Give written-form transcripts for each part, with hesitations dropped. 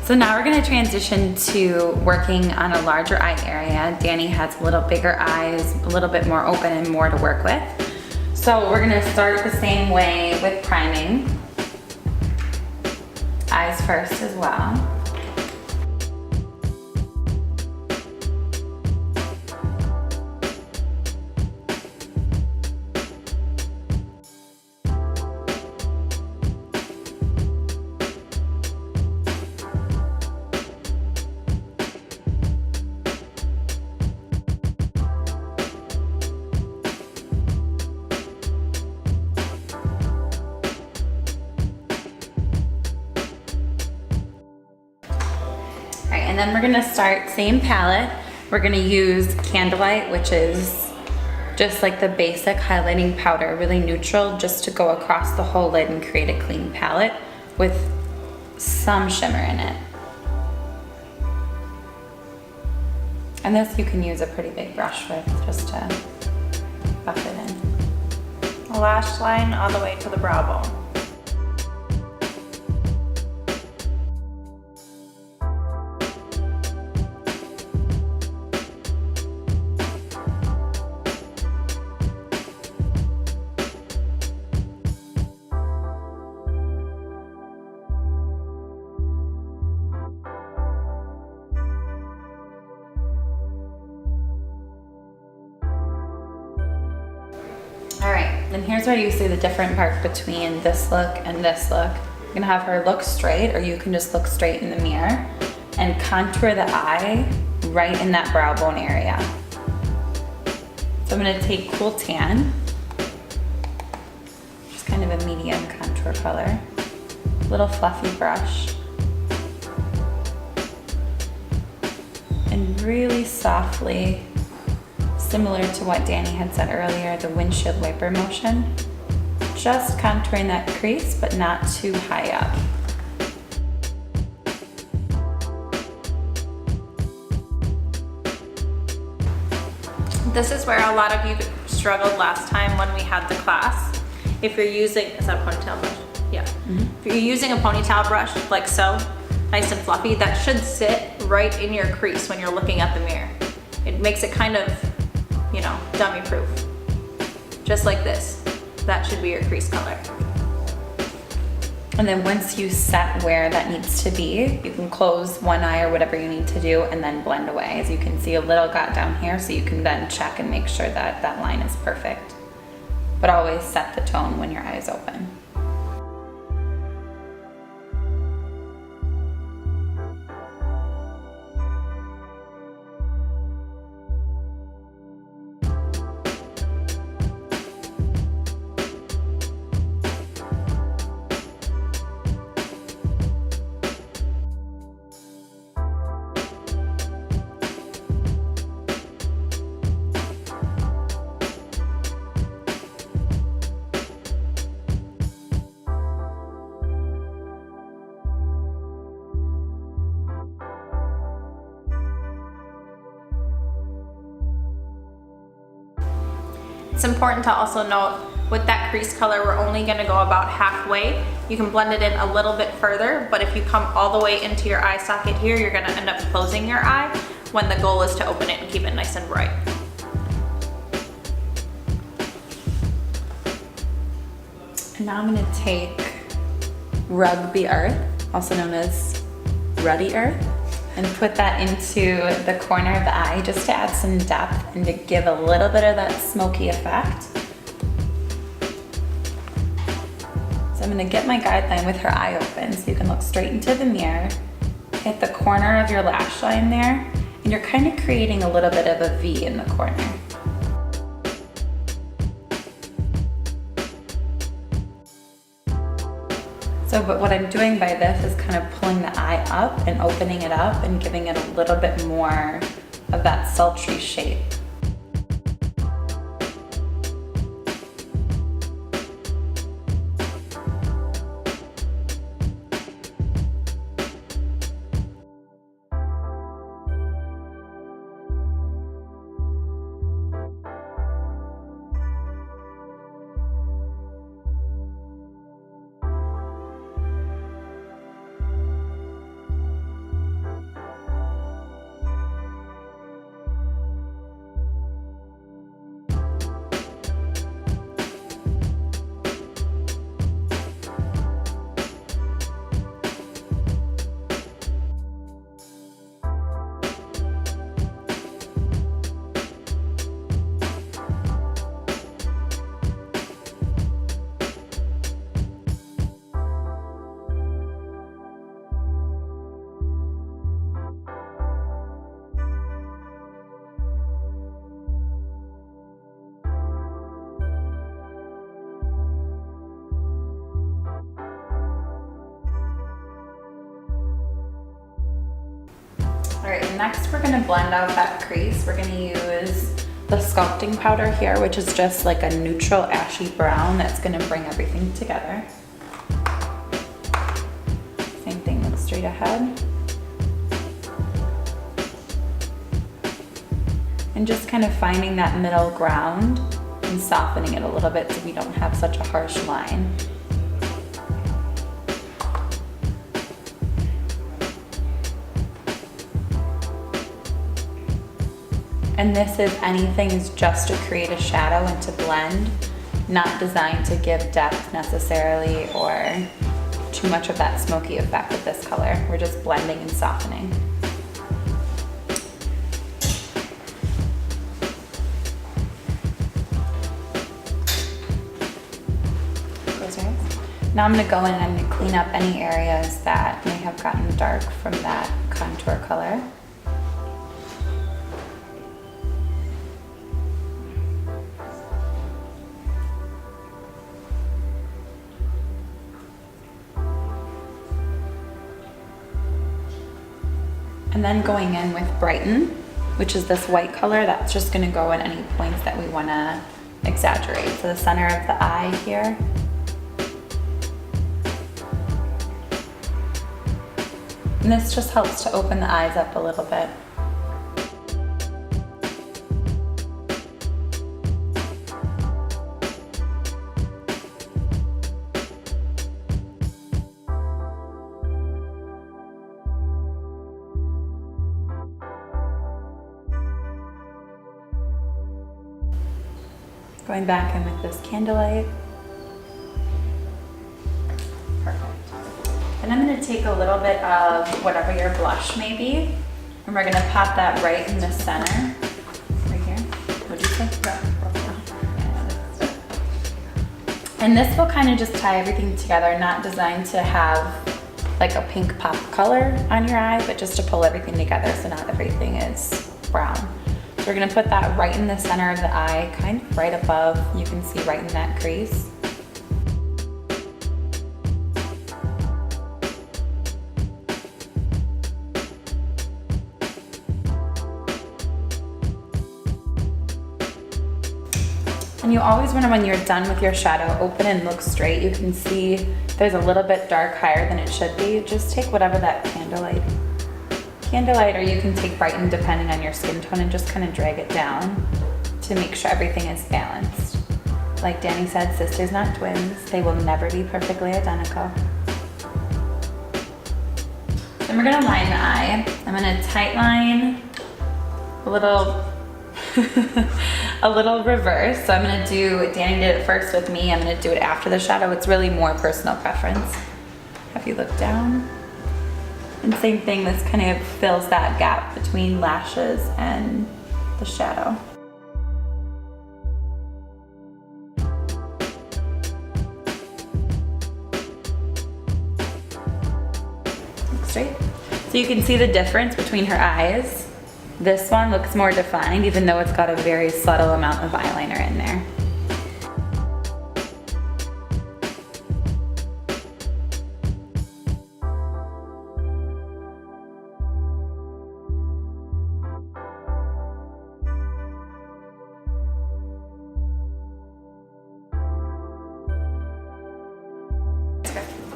So now we're gonna transition to working on a larger eye area. Danny has a little bigger eyes, a little bit more open and more to work with. So we're gonna start the same way with priming. Eyes first as well. And then we're gonna start, same palette. We're gonna use Candlelight, which is just like the basic highlighting powder, really neutral, just to go across the whole lid and create a clean palette with some shimmer in it. And this you can use a pretty big brush with, just to buff it in. A lash line all the way to the brow bone. All right, and here's where you see the different part between this look and this look. You're gonna have her look straight, or you can just look straight in the mirror and contour the eye right in that brow bone area. So I'm gonna take Cool Tan, just kind of a medium contour color, little fluffy brush, and really softly, similar to what Danny had said earlier, the windshield wiper motion. Just contouring that crease, but not too high up. This is where a lot of you struggled last time when we had the class. If you're using, is that a ponytail brush? Yeah. If you're using a ponytail brush, like so, nice and fluffy, that should sit right in your crease when you're looking at the mirror. It makes it kind of, you know, dummy proof. Just like this. That should be your crease color. And then once you set where that needs to be, you can close one eye or whatever you need to do and then blend away. As you can see, a little got down here, so you can then check and make sure that that line is perfect. But always set the tone when your eye is open. It's important to also note with that crease color, we're only gonna go about halfway. You can blend it in a little bit further, but if you come all the way into your eye socket here, you're gonna end up closing your eye when the goal is to open it and keep it nice and bright. And now I'm gonna take Rugby Earth, also known as Ruddy Earth, and put that into the corner of the eye just to add some depth and to give a little bit of that smoky effect. So I'm gonna get my guideline with her eye open so you can look straight into the mirror, hit the corner of your lash line there, and you're kind of creating a little bit of a V in the corner. So, but what I'm doing by this is kind of pulling the eye up and opening it up and giving it a little bit more of that sultry shape. so next we're gonna blend out that crease. We're gonna use the sculpting powder here, which is just like a neutral ashy brown that's gonna bring everything together. Same thing, look straight ahead. And just kind of finding that middle ground and softening it a little bit so we don't have such a harsh line. And this, if anything, is just to create a shadow and to blend, not designed to give depth necessarily or too much of that smoky effect with this color. We're just blending and softening. Now I'm gonna go in and I'm gonna clean up any areas that may have gotten dark from that contour color. And then going in with Brighten, which is this white color that's just gonna go in any points that we wanna exaggerate. So the center of the eye here. And this just helps to open the eyes up a little bit. Going back in with this candlelight. Perfect. And I'm gonna take a little bit of whatever your blush may be, and we're gonna pop that right in the center, right here. What'd you say? And this will kind of just tie everything together, not designed to have like a pink pop color on your eye, but just to pull everything together so not everything is brown. So we're gonna put that right in the center of the eye, kind of right above, you can see right in that crease. And you always want to, when you're done with your shadow, open and look straight. You can see there's a little bit dark higher than it should be. Just take whatever that candlelight, or you can take Brighten depending on your skin tone and just kind of drag it down to make sure everything is balanced. Like Danny said, sisters not twins. They will never be perfectly identical. Then we're gonna line the eye. I'm gonna tight line a little a little reverse. So I'm gonna do, Danny did it first with me, I'm gonna do it after the shadow. It's really more personal preference. Have you looked down? And same thing, this kind of fills that gap between lashes and the shadow. Look straight. So you can see the difference between her eyes. This one looks more defined, even though it's got a very subtle amount of eyeliner in there.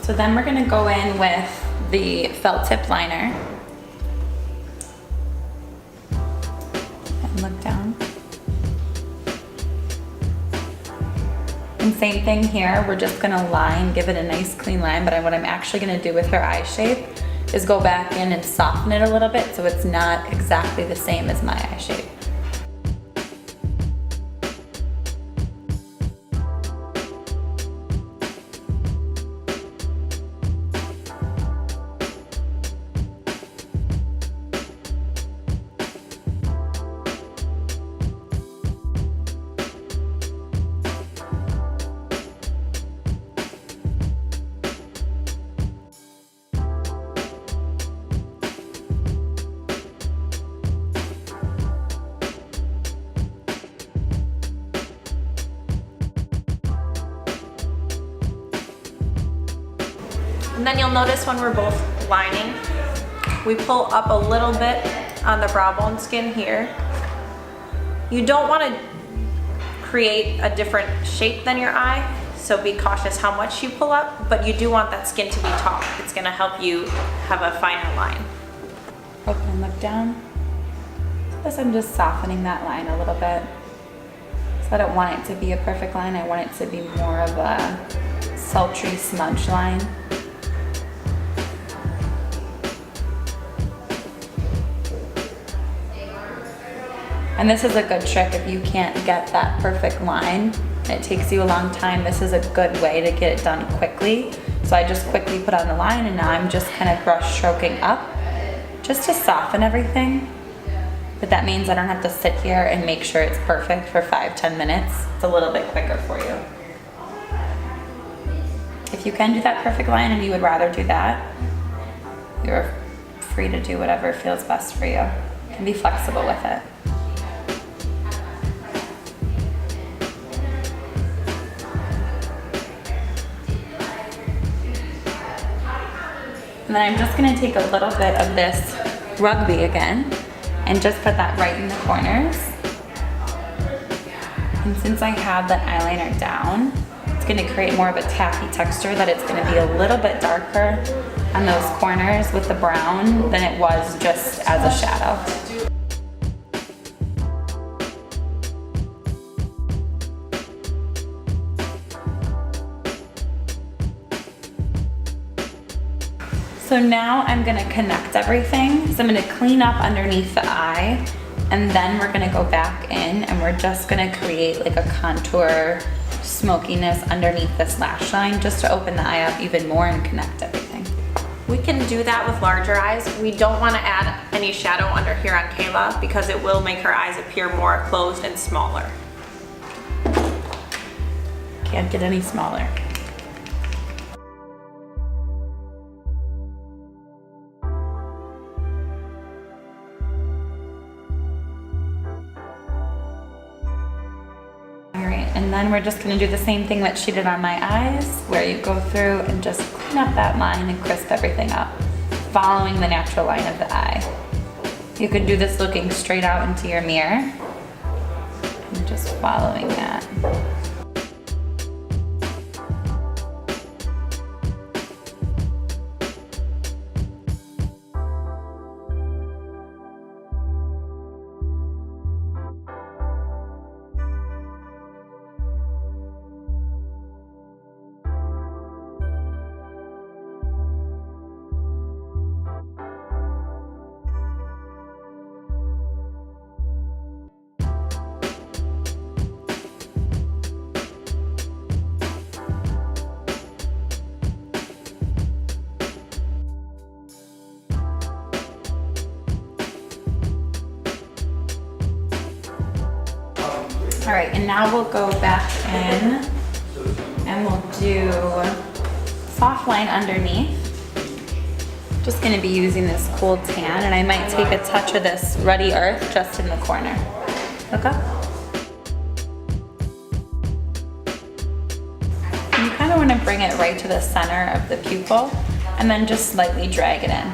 So then we're gonna go in with the felt tip liner. And look down. And same thing here, we're just gonna line, give it a nice clean line, but what I'm actually gonna do with her eye shape is go back in and soften it a little bit so it's not exactly the same as my eye shape. And then you'll notice when we're both lining, we pull up a little bit on the brow bone skin here. You don't want to create a different shape than your eye, so be cautious how much you pull up, but you do want that skin to be taut. It's going to help you have a finer line. Open and look down. This, I'm just softening that line a little bit. So I don't want it to be a perfect line. I want it to be more of a sultry smudge line. And this is a good trick if you can't get that perfect line. It takes you a long time. This is a good way to get it done quickly. So I just quickly put on the line and now I'm just kind of brush stroking up just to soften everything. But that means I don't have to sit here and make sure it's perfect for 5-10 minutes. It's a little bit quicker for you. If you can do that perfect line and you would rather do that, you're free to do whatever feels best for you. You can be flexible with it. And then I'm just gonna take a little bit of this rugby again and just put that right in the corners. And since I have the eyeliner down, it's gonna create more of a tacky texture that it's gonna be a little bit darker on those corners with the brown than it was just as a shadow. So now I'm gonna connect everything. So I'm gonna clean up underneath the eye and then we're gonna go back in and we're just gonna create like a contour smokiness underneath this lash line just to open the eye up even more and connect everything. We can do that with larger eyes. We don't want to add any shadow under here on Kayla because it will make her eyes appear more closed and smaller. Can't get any smaller. And then we're just gonna do the same thing that she did on my eyes, where you go through and just clean up that line and crisp everything up, following the natural line of the eye. You could do this looking straight out into your mirror and just following that. All right, and now we'll go back in and we'll do soft line underneath. Just gonna be using this cool tan and I might take a touch of this Ruddy Earth just in the corner. Look up. And you kind of want to bring it right to the center of the pupil and then just slightly drag it in.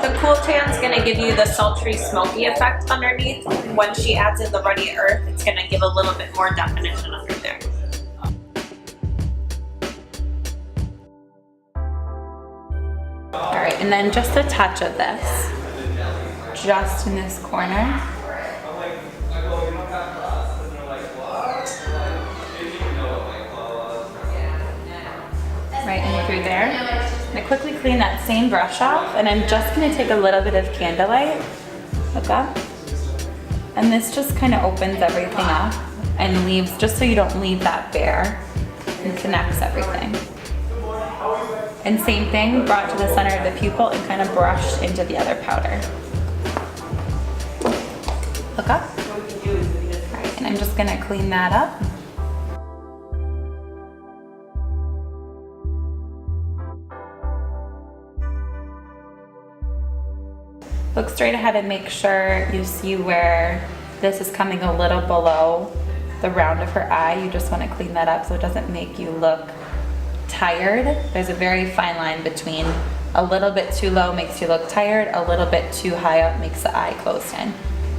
The cool tan's gonna give you the sultry, smoky effect underneath. When she adds in the Ruddy Earth, it's gonna give a little bit more definition under there. All right, and then just a touch of this, just in this corner. Right in through there. I quickly clean that same brush off and I'm just gonna take a little bit of Candlelight, look up, and this just kind of opens everything up and leaves, just so you don't leave that bare, and connects everything. And same thing, brought to the center of the pupil and kind of brushed into the other powder. Look up. All right, and I'm just gonna clean that up. Look straight ahead and make sure you see where this is coming a little below the round of her eye. You just want to clean that up so it doesn't make you look tired. There's a very fine line between a little bit too low makes you look tired, a little bit too high up makes the eye closed in.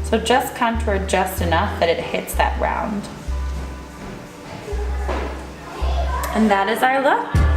So just contour just enough that it hits that round. And that is our look.